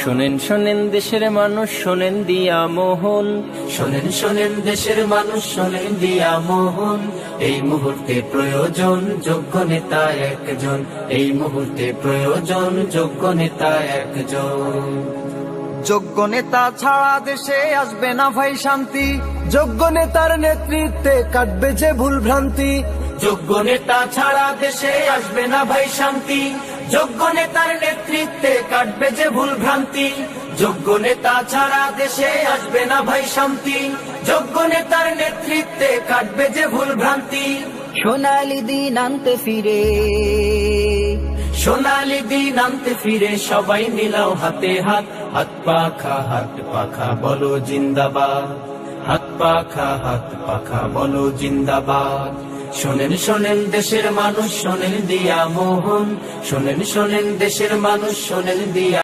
শোনেন শোনেন দেশের মানুষ, শোনেন দিয়া মোহন। শোনেন শোনেন দেশের মানুষ, শোনেন দিয়া মোহন। এই মুহূর্তে প্রয়োজন যোগ্য নেতা একজন, এই মুহূর্তে প্রয়োজন যোগ্য নেতা একজন। যোগ্য নেতা ছাড়া দেশে আসবে না ভাই শান্তি, যোগ্য নেতার নেতৃত্বে কাটবে যে ভুল ভ্রান্তি। যোগ্য নেতা ছাড়া দেশে আসবে না ভাই শান্তি, যোগ্য নেতার নেতৃত্বে কাটবে যে ভুল ভ্রান্তি। যোগ্য নেতা ছাড়া দেশে আসবে না ভাই শান্তি, যোগ্য নেতার নেতৃত্বে কাটবে যে ভুল ভ্রান্তি। সোনালি দিন আনতে ফিরে, সোনালি দিন আনতে ফিরে সবাই মিলাও হাতে হাত, হাত পাখা বলো জিন্দাবাদ, হাত পাখা বলো জিন্দাবাদ। শোনেন শোনেন দেশের মানুষ, শোনেন দিয়া মোহন। শোনেন শোনেন দেশের মানুষ, শোনেন দিয়া